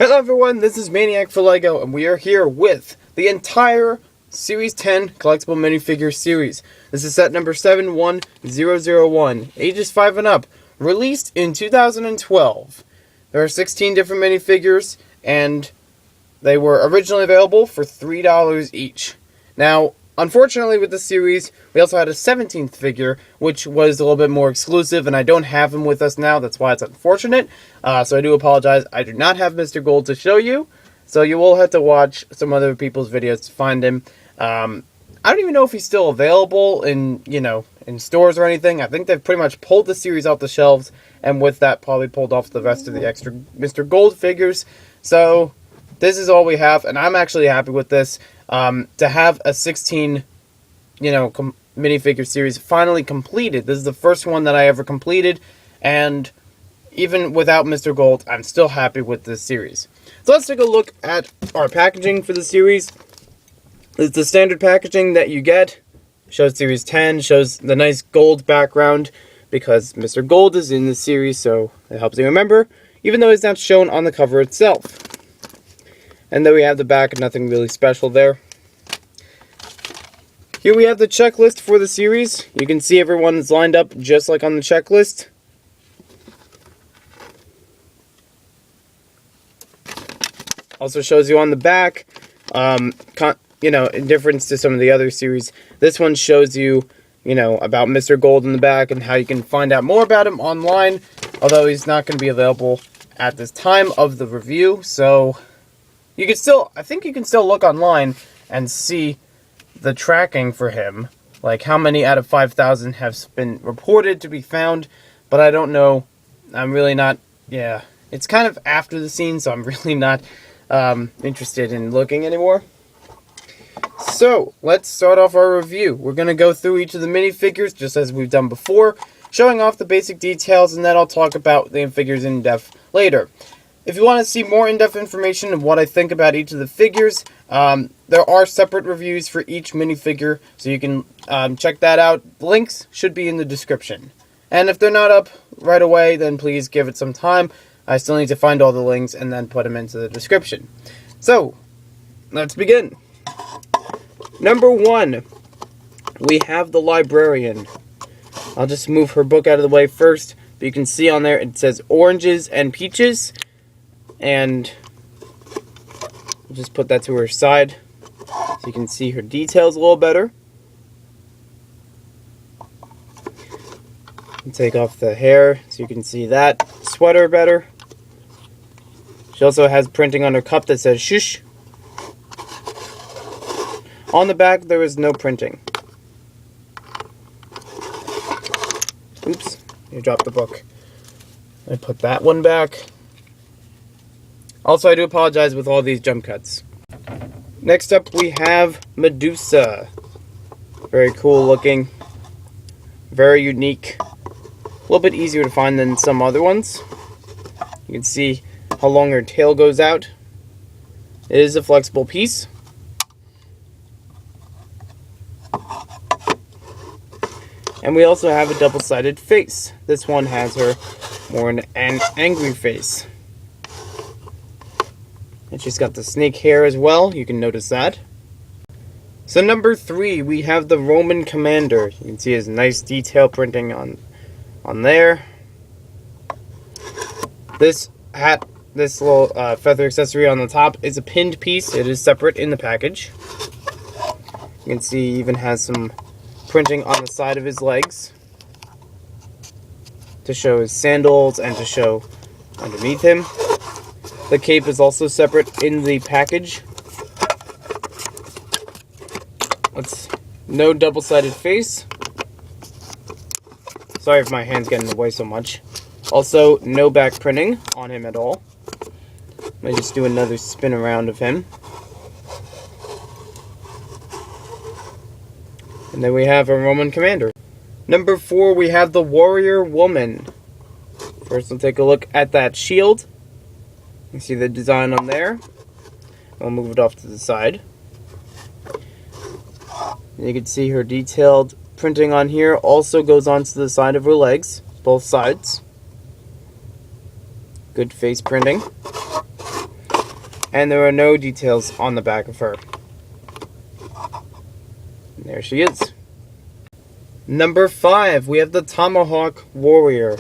Hello everyone, this is Maniac for LEGO, and we are here with the entire Series 10 Collectible Minifigure series. This is set number 71001, ages 5 and up, released in 2012. There are 16 different minifigures, and they were originally available for $3 each. Now, unfortunately with this series, we also had a 17th figure, which was a little bit more exclusive, and I don't have him with us now, that's why it's unfortunate. So I do apologize, I do not have Mr. Gold to show you, so you will have to watch some other people's videos to find him. I don't even know if he's still available in, in stores or anything. I think they've pretty much pulled the series off the shelves, and with that probably pulled off the rest of the extra Mr. Gold figures. So this is all we have, and I'm actually happy with this. To have a 16, minifigure series finally completed. This is the first one that I ever completed, and even without Mr. Gold, I'm still happy with this series. So let's take a look at our packaging for the series. It's the standard packaging that you get. Shows Series 10, shows the nice gold background, because Mr. Gold is in the series, so it helps you remember, even though he's not shown on the cover itself. And then we have the back, nothing really special there. Here we have the checklist for the series. You can see everyone's lined up just like on the checklist. Also shows you on the back, in difference to some of the other series, this one shows you, about Mr. Gold in the back and how you can find out more about him online, although he's not going to be available at this time of the review, so you can still, I think you can still look online and see the tracking for him, like how many out of 5,000 have been reported to be found, but I don't know, I'm really not, it's kind of after the scene, so I'm really not interested in looking anymore. So, let's start off our review. We're going to go through each of the minifigures, just as we've done before, showing off the basic details, and then I'll talk about the figures in depth later. If you want to see more in-depth information of what I think about each of the figures, there are separate reviews for each minifigure, so you can check that out. The links should be in the description. And if they're not up right away, then please give it some time. I still need to find all the links and then put them into the description. So, let's begin. Number 1, we have the Librarian. I'll just move her book out of the way first, but you can see on there it says oranges and peaches, and I'll just put that to her side so you can see her details a little better. Take off the hair so you can see that sweater better. She also has printing on her cup that says shush. On the back there is no printing. Oops, you dropped the book. I put that one back. Also, I do apologize with all these jump cuts. Next up we have Medusa. Very cool looking. Very unique. A little bit easier to find than some other ones. You can see how long her tail goes out. It is a flexible piece. And we also have a double-sided face. This one has her more an angry face. And she's got the snake hair as well, you can notice that. So number 3, we have the Roman Commander. You can see his nice detail printing on there. This hat, this little feather accessory on the top is a pinned piece. It is separate in the package. You can see he even has some printing on the side of his legs to show his sandals and to show underneath him. The cape is also separate in the package. No double-sided face. Sorry if my hand's getting in the way so much. Also, no back printing on him at all. Let me just do another spin around of him. And then we have a Roman Commander. Number 4, we have the Warrior Woman. First, we'll take a look at that shield. You see the design on there. I'll move it off to the side. And you can see her detailed printing on here also goes onto the side of her legs, both sides. Good face printing. and there are no details on the back of her. And there she is. Number 5, we have the Tomahawk Warrior.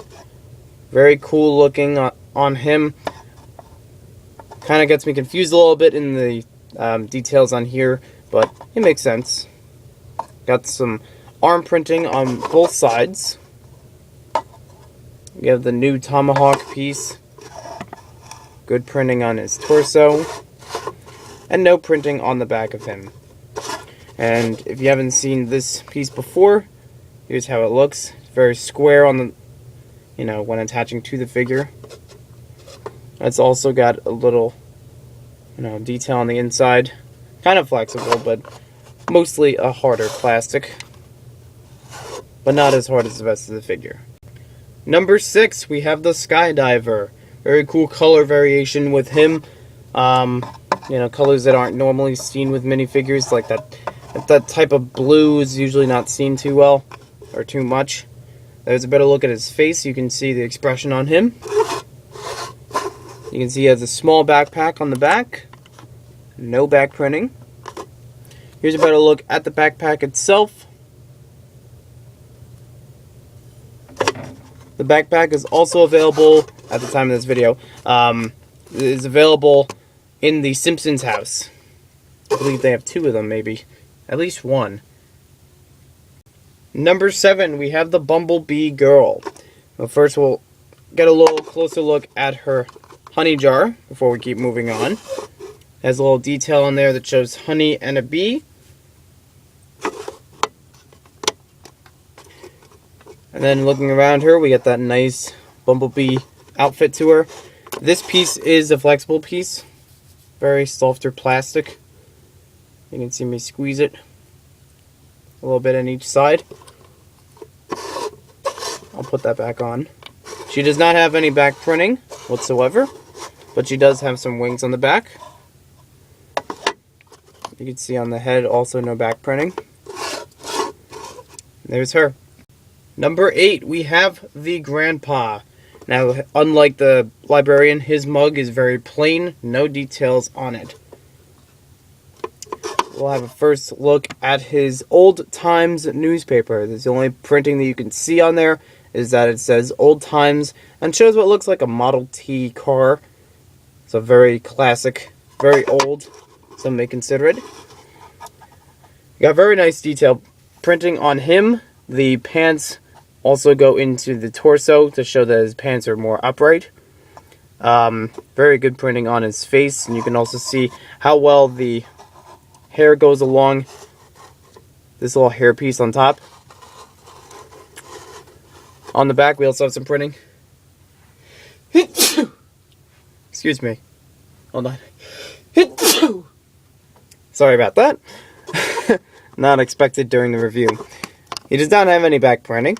Very cool looking on him. Kind of gets me confused a little bit in the details on here, but it makes sense. Got some arm printing on both sides. We have the new Tomahawk piece. Good printing on his torso. And no printing on the back of him. And if you haven't seen this piece before, here's how it looks. It's very square on the, when attaching to the figure. It's also got a little, detail on the inside. Kind of flexible, but mostly a harder plastic. But not as hard as the rest of the figure. Number 6, we have the Skydiver. Very cool color variation with him. Colors that aren't normally seen with minifigures, like that type of blue is usually not seen too well, or too much. There's a better look at his face. You can see the expression on him. You can see he has a small backpack on the back. No back printing. Here's a better look at the backpack itself. The backpack is also available at the time of this video. It is available in the Simpsons house. I believe they have 2 of them, maybe. At least 1. Number 7, we have the Bumblebee Girl. Well, first we'll get a little closer look at her honey jar before we keep moving on. Has a little detail on there that shows honey and a bee. And then looking around her, we get that nice bumblebee outfit to her. This piece is a flexible piece. Very softer plastic. You can see me squeeze it a little bit on each side. I'll put that back on. She does not have any back printing whatsoever, but she does have some wings on the back. You can see on the head also no back printing. There's her. Number 8, we have the Grandpa. Now, unlike the Librarian, his mug is very plain, no details on it. We'll have a first look at his Old Times newspaper. The only printing that you can see on there is that it says Old Times and shows what looks like a Model T car. It's a very classic, very old, some may consider it. Got very nice detail printing on him. The pants also go into the torso to show that his pants are more upright. Very good printing on his face, and you can also see how well the hair goes along this little hair piece on top. On the back, we also have some printing. Excuse me. Hold on. Sorry about that. Not expected during the review. He does not have any back printing.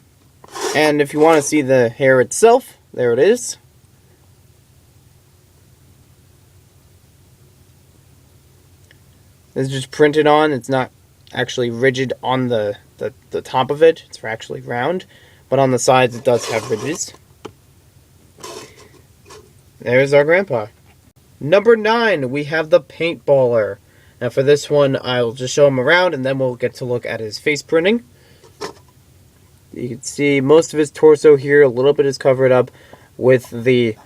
And if you want to see the hair itself, there it is. This is just printed on. It's not actually rigid on the top of it. It's actually round. But on the sides, it does have ridges. There's our Grandpa. Number 9, we have the Paintballer. Now for this one, I'll just show him around, and then we'll get to look at his face printing. You can see most of his torso here. A little bit is covered up with the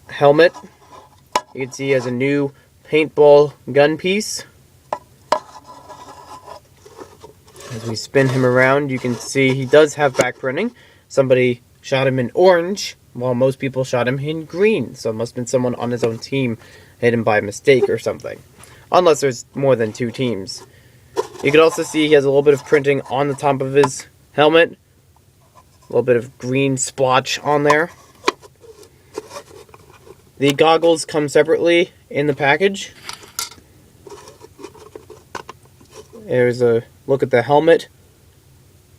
helmet. You can see he has a new paintball gun piece. As we spin him around, you can see he does have back printing. Somebody shot him in orange, while most people shot him in green. So it must have been someone on his own team hit him by mistake or something. Unless there's more than 2 teams. You can also see he has a little bit of printing on the top of his helmet. A little bit of green splotch on there. The goggles come separately in the package. There's a look at the helmet.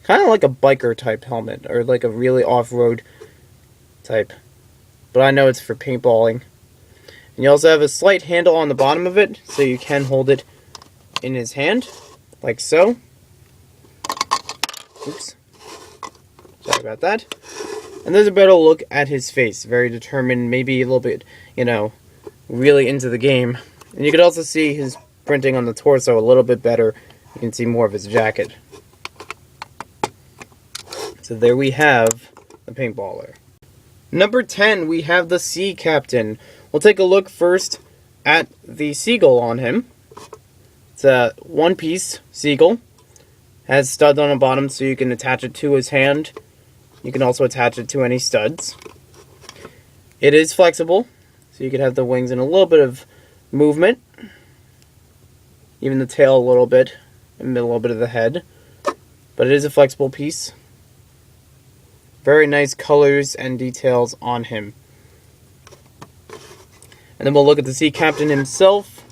Kind of like a biker type helmet, or like a really off-road type. But I know it's for paintballing. And you also have a slight handle on the bottom of it, so you can hold it in his hand, like so. Oops. Sorry about that. And there's a better look at his face. Very determined, maybe a little bit, really into the game. And you can also see his printing on the torso a little bit better. You can see more of his jacket. So there we have the Paintballer. Number 10, we have the Sea Captain. We'll take a look first at the seagull on him. It's a one-piece seagull. Has studs on the bottom so you can attach it to his hand. You can also attach it to any studs. It is flexible, so you can have the wings and a little bit of movement. Even the tail a little bit, and a little bit of the head. But it is a flexible piece. Very nice colors and details on him. And then we'll look at the Sea Captain himself.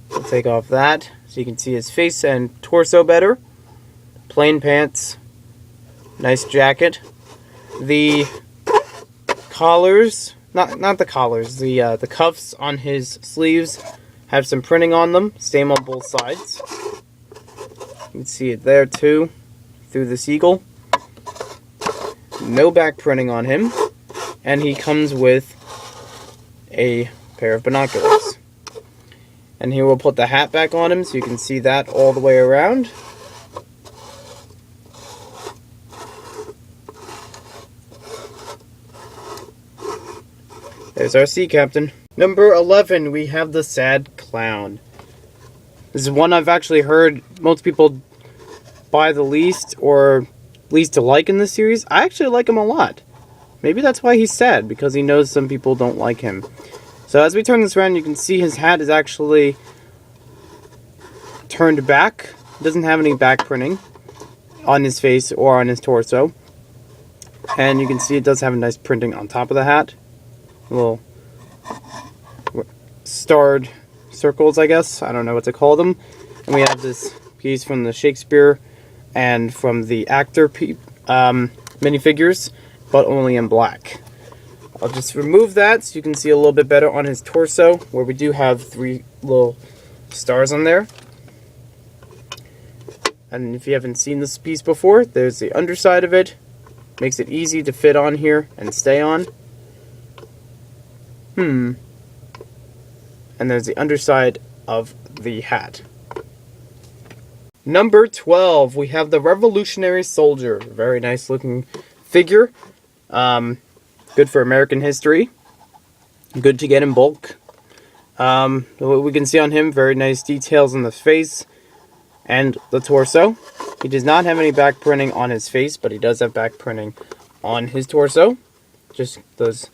We'll take off that so you can see his face and torso better. Plain pants. Nice jacket. The collars, not the collars, the cuffs on his sleeves have some printing on them. Same on both sides. You can see it there too, through the seagull. No back printing on him. And he comes with a pair of binoculars. And here we'll put the hat back on him so you can see that all the way around. There's our Sea Captain. Number 11, we have the Sad Clown. This is one I've actually heard most people buy the least or least to like in this series. I actually like him a lot. Maybe that's why he's sad, because he knows some people don't like him. So as we turn this around, you can see his hat is actually turned back. It doesn't have any back printing on his face or on his torso. And you can see it does have a nice printing on top of the hat. Little starred circles, I guess. I don't know what to call them. And we have this piece from the Shakespeare and from the actor minifigures, but only in black. I'll just remove that so you can see a little bit better on his torso, where we do have 3 little stars on there. And if you haven't seen this piece before, there's the underside of it. Makes it easy to fit on here and stay on. And there's the underside of the hat. Number 12, we have the Revolutionary Soldier. Very nice looking figure. Good for American history. Good to get in bulk. What we can see on him, very nice details on the face and the torso. He does not have any back printing on his face, but he does have back printing on his torso. Just those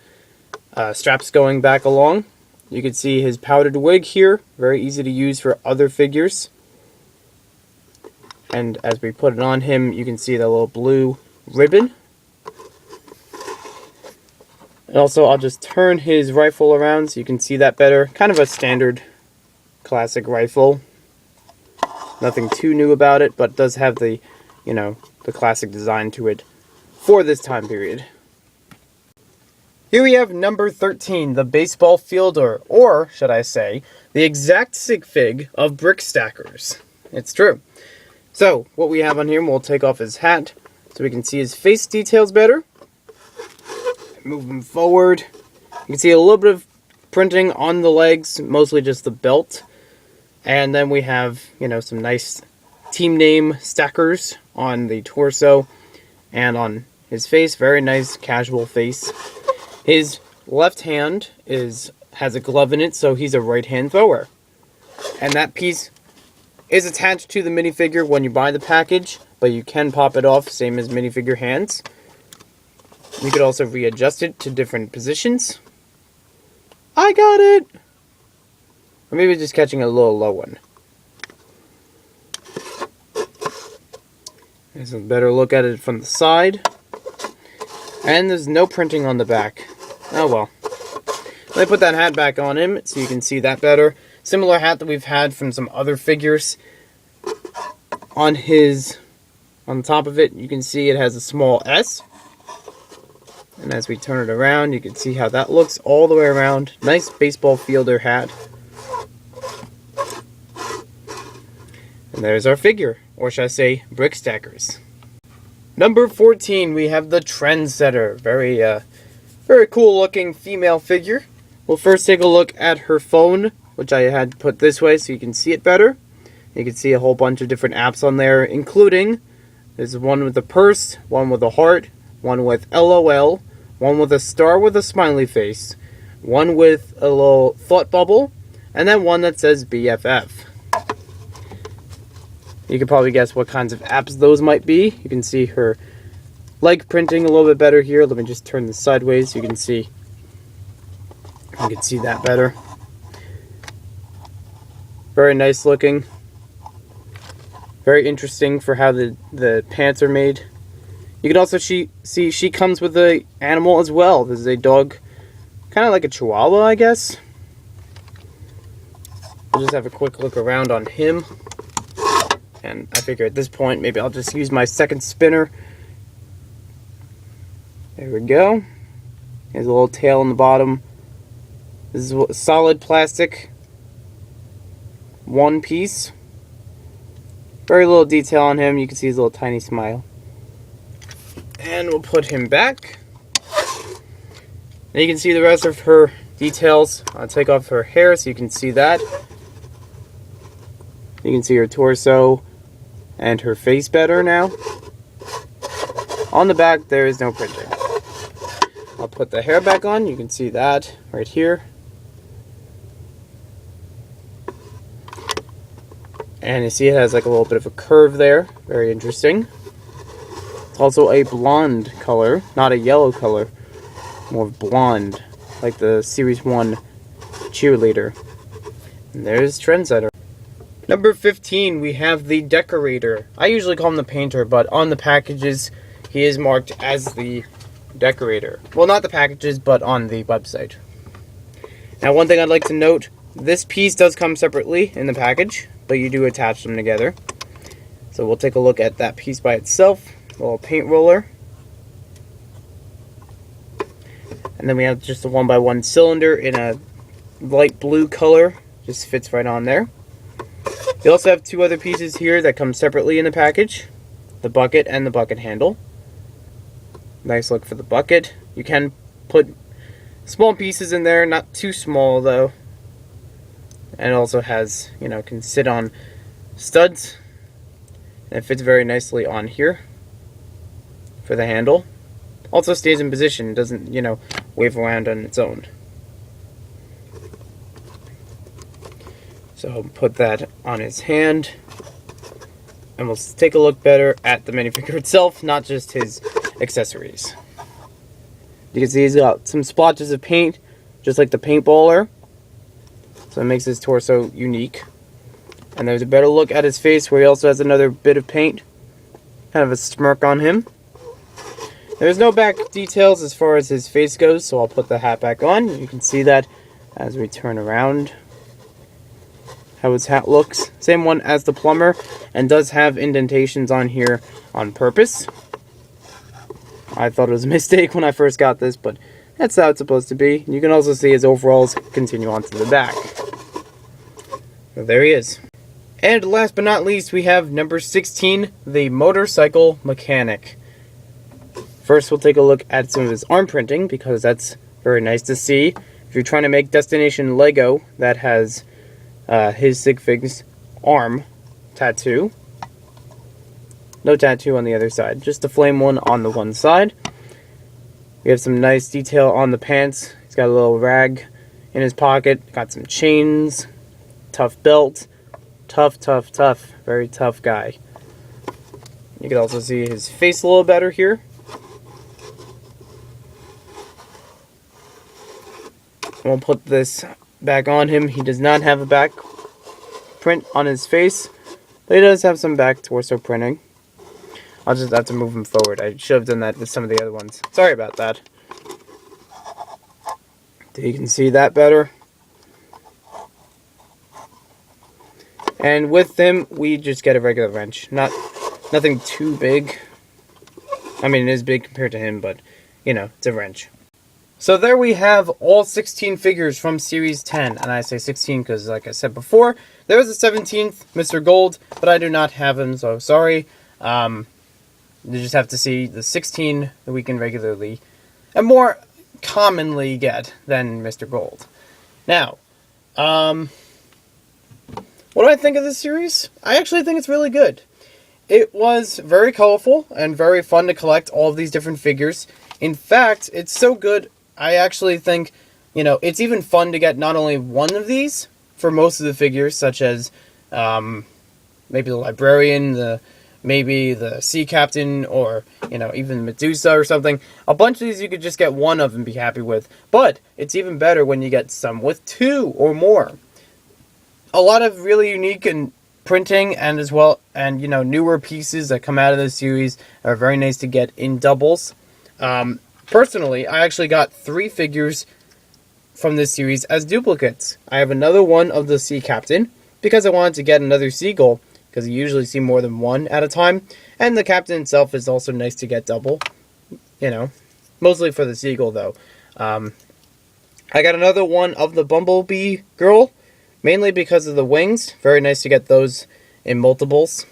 straps going back along. You can see his powdered wig here. Very easy to use for other figures. And as we put it on him, you can see the little blue ribbon. And also, I'll just turn his rifle around so you can see that better. Kind of a standard classic rifle. Nothing too new about it, but it does have the, the classic design to it for this time period. Here we have number 13, the Baseball Fielder, or, should I say, the exact sig fig of brick stackers. It's true. So, what we have on here, we'll take off his hat so we can see his face details better. Move him forward. You can see a little bit of printing on the legs, mostly just the belt. And then we have, some nice team name stackers on the torso and on his face. Very nice casual face. His left hand has a glove in it, so he's a right-hand thrower. And that piece is attached to the minifigure when you buy the package, but you can pop it off, same as minifigure hands. You could also readjust it to different positions. I got it! Or maybe just catching a little low one. Here's a better look at it from the side. And there's no printing on the back. Oh well. Let me put that hat back on him so you can see that better. Similar hat that we've had from some other figures. On the top of it, you can see it has a small S. And as we turn it around, you can see how that looks all the way around. Nice baseball fielder hat. And there's our figure, or should I say, brick stackers. Number 14, we have the Trendsetter. Very cool looking female figure. We'll first take a look at her phone, which I had put this way so you can see it better. You can see a whole bunch of different apps on there, including there's one with a purse, one with a heart, one with LOL, one with a star with a smiley face, one with a little thought bubble, and then one that says BFF. You can probably guess what kinds of apps those might be. You can see her leg printing a little bit better here. Let me just turn this sideways so you can see that better. Very nice looking. Very interesting for how the pants are made. You can also see she comes with an animal as well. This is a dog, kind of like a Chihuahua, I guess. We'll just have a quick look around on him. And I figure at this point, maybe I'll just use my second spinner. There we go. There's a little tail on the bottom. This is solid plastic. One piece. Very little detail on him. You can see his little tiny smile. And we'll put him back. And you can see the rest of her details. I'll take off her hair so you can see that. You can see her torso and her face better now. On the back, there is no printing. I'll put the hair back on. You can see that right here. And you see it has like a little bit of a curve there. Very interesting. It's also a blonde color, not a yellow color. More blonde, like the Series 1 cheerleader. And there's Trendsetter. Number 15, we have the decorator. I usually call him the painter, but on the packages, he is marked as the decorator. Well, not the packages, but on the website. Now, one thing I'd like to note, this piece does come separately in the package, but you do attach them together. So we'll take a look at that piece by itself. A little paint roller. And then we have just a 1x1 cylinder in a light blue color. Just fits right on there. You also have two other pieces here that come separately in the package. The bucket and the bucket handle. Nice look for the bucket. You can put small pieces in there, not too small though. And it also has, can sit on studs. And it fits very nicely on here for the handle. Also stays in position. It doesn't, wave around on its own. So I'll put that on his hand. And we'll take a look better at the minifigure itself, not just his accessories. You can see he's got some splotches of paint, just like the Paintballer. So it makes his torso unique. And there's a better look at his face where he also has another bit of paint. Kind of a smirk on him. There's no back details as far as his face goes, so I'll put the hat back on. You can see that as we turn around. How his hat looks. Same one as the plumber, and does have indentations on here on purpose. I thought it was a mistake when I first got this, but that's how it's supposed to be. You can also see his overalls continue on to the back. So there he is. And last but not least, we have number 16, the motorcycle mechanic. First, we'll take a look at some of his arm printing, because that's very nice to see. If you're trying to make Destination Lego, that has his Sig Fig's arm tattoo. No tattoo on the other side, just a flame one on the one side. We have some nice detail on the pants. He's got a little rag in his pocket, got some chains, tough belt. Tough, tough, tough. Very tough guy. You can also see his face a little better here. We'll put this back on him. He does not have a back print on his face, but he does have some back torso printing. I'll just have to move him forward. I should have done that with some of the other ones. Sorry about that. You can see that better. And with him, we just get a regular wrench. Nothing too big. I mean, it is big compared to him, but, it's a wrench. So there we have all 16 figures from Series 10. And I say 16 because, like I said before, there was a 17th, Mr. Gold, but I do not have him, so sorry. You just have to see the 16 that we can regularly and more commonly get than Mr. Gold. Now, what do I think of this series? I actually think it's really good. It was very colorful and very fun to collect all of these different figures. In fact, it's so good, I actually think, you know, it's even fun to get not only one of these for most of the figures, such as maybe the Librarian, maybe the Sea Captain, or, you know, even Medusa or something. A bunch of these you could just get one of and be happy with. But it's even better when you get some with two or more. A lot of really unique and printing and as well, and, you know, newer pieces that come out of this series are very nice to get in doubles. Personally, I actually got 3 figures from this series as duplicates. I have another one of the Sea Captain because I wanted to get another seagull, because you usually see more than one at a time, and the captain itself is also nice to get double, you know, mostly for the seagull though. I got another one of the Bumblebee Girl, mainly because of the wings. Very nice to get those in multiples.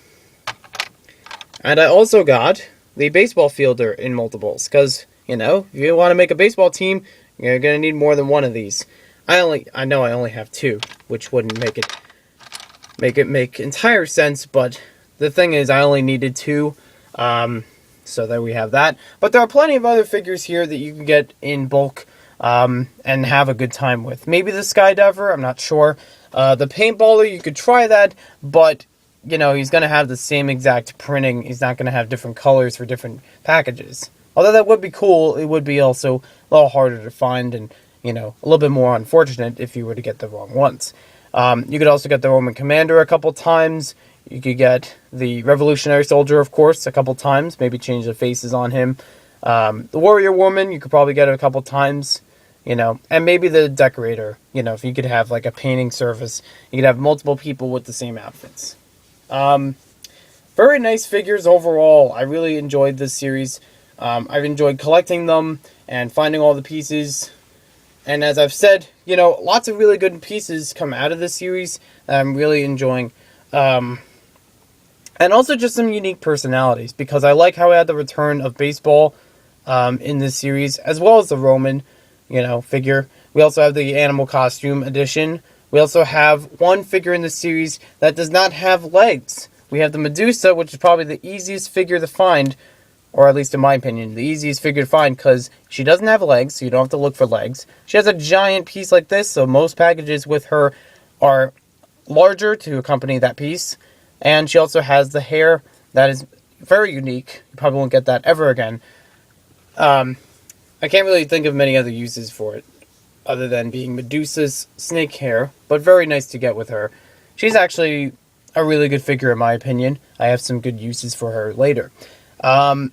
And I also got the baseball fielder in multiples, because, you know, if you want to make a baseball team, you're going to need more than one of these. I know I only have 2, which wouldn't make entire sense, but the thing is, I only needed 2, so there we have that. But there are plenty of other figures here that you can get in bulk, and have a good time with. Maybe the Skydiver, I'm not sure. The Paintballer, you could try that, but, you know, he's going to have the same exact printing. He's not going to have different colors for different packages. Although that would be cool, it would be also a little harder to find and, you know, a little bit more unfortunate if you were to get the wrong ones. You could also get the Roman Commander a couple times. You could get the Revolutionary Soldier, of course, a couple times. Maybe change the faces on him. The Warrior Woman, you could probably get it a couple times. You know, and maybe the Decorator. You know, if you could have like a painting service, you could have multiple people with the same outfits. Very nice figures overall. I really enjoyed this series. I've enjoyed collecting them and finding all the pieces. And as I've said, you know, lots of really good pieces come out of this series that I'm really enjoying. And also just some unique personalities, because I like how I had the return of baseball in this series, as well as the Roman, you know, figure. We also have the animal costume edition. We also have one figure in the series that does not have legs. We have the Medusa, which is probably the easiest figure to find, or at least in my opinion, the easiest figure to find, because she doesn't have legs, so you don't have to look for legs. She has a giant piece like this, so most packages with her are larger to accompany that piece. And she also has the hair that is very unique. You probably won't get that ever again. I can't really think of many other uses for it, other than being Medusa's snake hair, but very nice to get with her. She's actually a really good figure in my opinion. I have some good uses for her later. I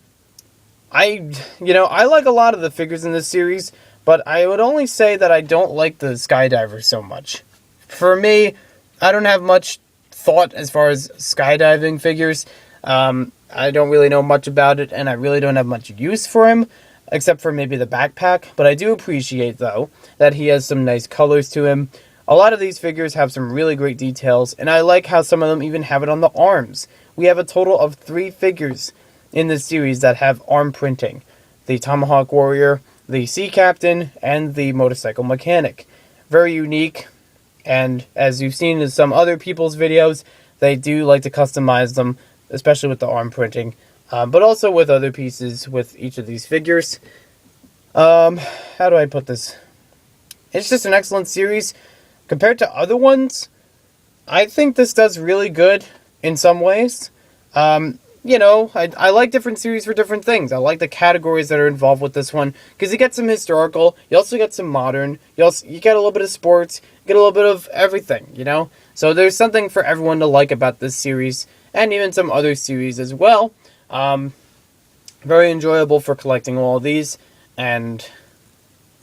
like a lot of the figures in this series, but I would only say that I don't like the Skydiver so much. For me, I don't have much thought as far as skydiving figures. I don't really know much about it, and I really don't have much use for him, except for maybe the backpack. But I do appreciate, though, that he has some nice colors to him. A lot of these figures have some really great details, and I like how some of them even have it on the arms. We have a total of 3 figures in this series that have arm printing. The Tomahawk Warrior, the Sea Captain, and the Motorcycle Mechanic. Very unique, and as you've seen in some other people's videos, they do like to customize them, especially with the arm printing, but also with other pieces with each of these figures. How do I put this? It's just an excellent series. Compared to other ones, I think this does really good in some ways. You know, I like different series for different things. I like the categories that are involved with this one, because you get some historical, you also get some modern, you get a little bit of sports, you get a little bit of everything, you know? So there's something for everyone to like about this series, and even some other series as well. Very enjoyable for collecting all of these, and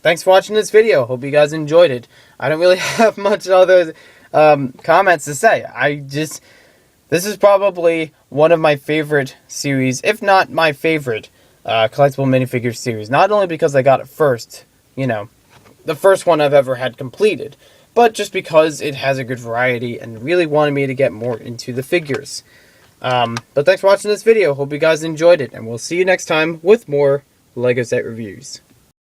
thanks for watching this video. Hope you guys enjoyed it. I don't really have much other comments to say. This is probably one of my favorite series, if not my favorite, collectible minifigure series. Not only because I got it first, you know, the first one I've ever had completed, but just because it has a good variety and really wanted me to get more into the figures. But thanks for watching this video. Hope you guys enjoyed it, and we'll see you next time with more LEGO set reviews.